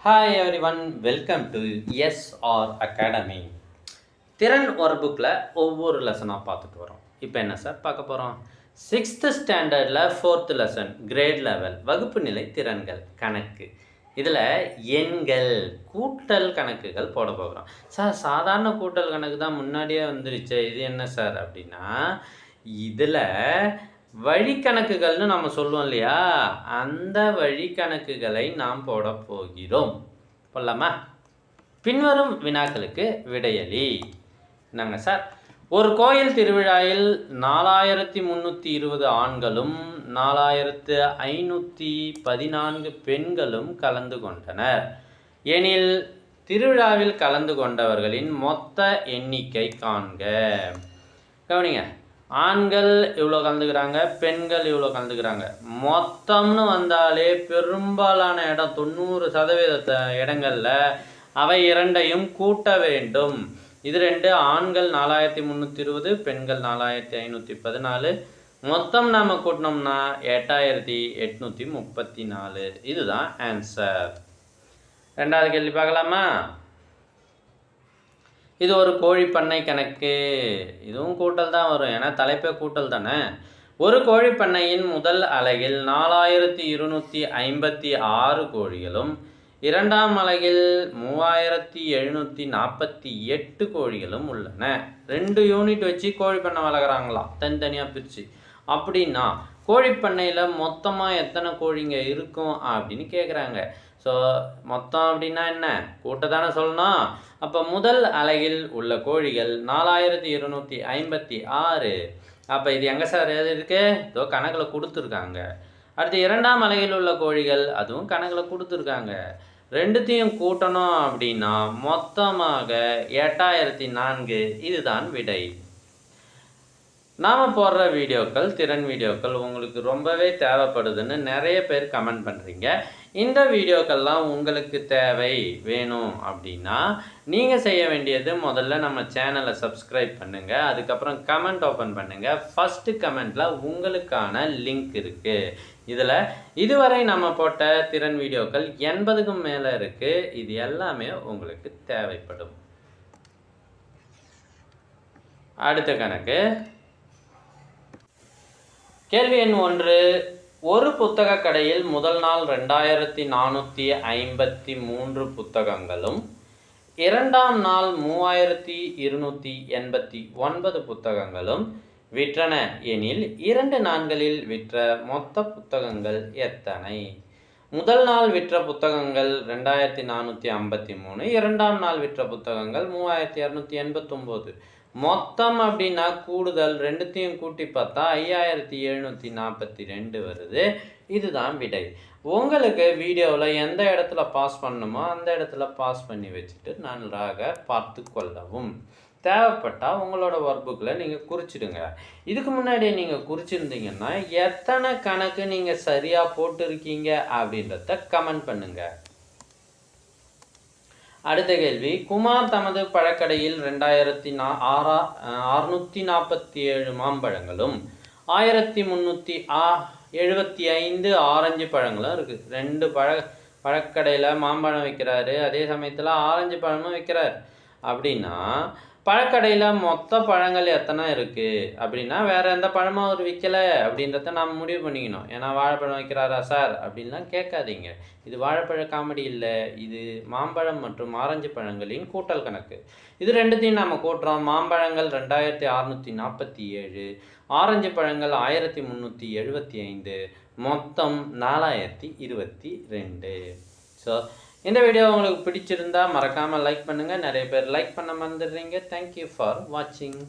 Hi everyone, welcome to SR academy. திறன் work புக்கில் ஒவ்வொரு லெசனாக பார்த்துட்டு வரோம். இப்போ என்ன சார் பார்க்க போகிறோம்? 6th ஸ்டாண்டர்டில் 4th லெசன் கிரேட் லெவல் வகுப்பு நிலை திறன்கள் கணக்கு. இதில் எண்கள் கூட்டல் கணக்குகள் போட போகிறோம். சார் சாதாரண கூட்டல் கணக்கு தான் முன்னாடியே வந்துருச்சு, இது என்ன சார் அப்படின்னா, இதில் வழிக்கணக்குகள்னு நம்ம சொல்லுவோம் இல்லையா, அந்த வழிக்கணக்குகளை நாம் போட போகிறோம். போடலாமா? பின்வரும் வினாக்களுக்கு விடையளி. என்னங்க சார்? ஒரு கோயில் திருவிழாவில் 4320 ஆண்களும் 4514 பெண்களும் கலந்து கொண்டனர் எனில் திருவிழாவில் கலந்து கொண்டவர்களின் மொத்த எண்ணிக்கை காண்க. கவனிங்க, ஆண்கள் இவ்வளோ கலந்துக்கிறாங்க, பெண்கள் இவ்வளோ கலந்துக்கிறாங்க. மொத்தம்னு வந்தாலே பெரும்பாலான இடம் 90% இடங்களில் அவை இரண்டையும் கூட்ட வேண்டும். இது ரெண்டு, ஆண்கள் 4320, பெண்கள் 4514. மொத்தம் நாம் கூட்டினோம்னா 8834. இதுதான் ஆன்சர். ரெண்டாவது கேள்வி பார்க்கலாமா? இது ஒரு கோழி பண்ணை கணக்கு. இதுவும் கூட்டல் தான் வரும், ஏன்னா தலைப்பே கூட்டல் தானே. ஒரு கோழி பண்ணையின் முதல் அலகில் 4256 கோழிகளும் இரண்டாம் அலகில் 3748 கோழிகளும் உள்ளன. 2 யூனிட் வச்சு கோழி பண்ணை வளர்க்குறாங்களாம், தனித்தனியாக பிரித்து. அப்படின்னா கோழிப்பண்ணையில் மொத்தமாக எத்தனை கோழிங்க இருக்கும் அப்படின்னு கேட்குறாங்க. ஸோ மொத்தம் அப்படின்னா என்ன? கூட்ட தானே சொல்லணும். அப்போ முதல் அலகில் உள்ள கோழிகள் 4256. அப்போ இது எங்கே சார் எது இருக்குது? இதோ கணக்கில் கொடுத்துருக்காங்க. அடுத்து இரண்டாம் அலகில் உள்ள கோழிகள், அதுவும் கணக்கில் கொடுத்துருக்காங்க. ரெண்டுத்தையும் கூட்டணும் அப்படின்னா மொத்தமாக 8004. இதுதான் விடை. நாம் போடுற வீடியோக்கள், திறன் வீடியோக்கள் உங்களுக்கு ரொம்பவே தேவைப்படுதுன்னு நிறைய பேர் கமெண்ட் பண்ணுறீங்க. இந்த வீடியோக்கள்லாம் உங்களுக்கு தேவை வேணும் அப்படின்னா நீங்கள் செய்ய வேண்டியது, முதல்ல நம்ம சேனலை சப்ஸ்கிரைப் பண்ணுங்கள், அதுக்கப்புறம் கமெண்ட் ஓப்பன் பண்ணுங்கள். ஃபஸ்ட்டு கமெண்ட்டில் உங்களுக்கான லிங்க் இருக்குது. இதில் இதுவரை நம்ம போட்ட திறன் வீடியோக்கள் 80க்கும் மேலே இருக்குது. இது எல்லாமே உங்களுக்கு தேவைப்படும். அடுத்த கணக்கு, கேள்வி எண் 1. ஒரு புத்தக கடையில் முதல் நாள் 2453 புத்தகங்களும் இரண்டாம் நாள் 3289 புத்தகங்களும் விற்றன எனில் 2 நாட்களில் விற்ற மொத்த புத்தகங்கள் எத்தனை? முதல் நாள் விற்ற புத்தகங்கள் 2453, இரண்டாம் நாள் விற்ற புத்தகங்கள் 3289. மொத்தம் அப்படின்னா கூடுதல், ரெண்டுத்தையும் கூட்டி பார்த்தா 5742 வருது. இதுதான் விடை. உங்களுக்கு வீடியோவில் எந்த இடத்துல பாஸ் பண்ணணுமோ அந்த இடத்துல பாஸ் பண்ணி வச்சுட்டு நன்றாக பார்த்து கொள்ளவும். தேவைப்பட்டால் உங்களோட ஒர்க் புக்கில் நீங்கள் குறிச்சிடுங்க. இதுக்கு முன்னாடி நீங்கள் குறிச்சிருந்தீங்கன்னா எத்தனை கணக்கு நீங்கள் சரியாக போட்டிருக்கீங்க அப்படின்றத கமெண்ட் பண்ணுங்கள். அடுத்த கேள்வி, குமார் தமது பழக்கடையில் 2647 மாம்பழங்களும் 1375 ஆரஞ்சு பழங்களும் இருக்குது. 2 பழக்கடையில் மாம்பழம் விற்கிறாரு, அதே சமயத்தில் ஆரஞ்சு பழமும் விற்கிறார். அப்படின்னா பழக்கடையில் மொத்த பழங்கள் எத்தனை இருக்குது அப்படின்னா வேறு எந்த பழமும் அவர் விற்கலை அப்படின்றத நாம் முடிவு பண்ணிக்கணும். ஏன்னா வாழைப்பழம் வைக்கிறாரா சார் அப்படின்லாம் கேட்காதீங்க. இது வாழைப்பழ காமெடி இல்லை, இது மாம்பழம் மற்றும் ஆரஞ்சு பழங்களின் கூட்டல் கணக்கு. இது ரெண்டுத்தையும் நாம் கூட்டுறோம். மாம்பழங்கள் 2647, ஆரஞ்சு பழங்கள் 1375, மொத்தம் 4022. ஸோ இந்த வீடியோ உங்களுக்கு பிடிச்சிருந்தா மறக்காமல் லைக் பண்ணுங்கள். நிறைய பேர் லைக் பண்ண மறந்துடுறீங்க. தேங்க்யூ ஃபார் வாட்சிங்.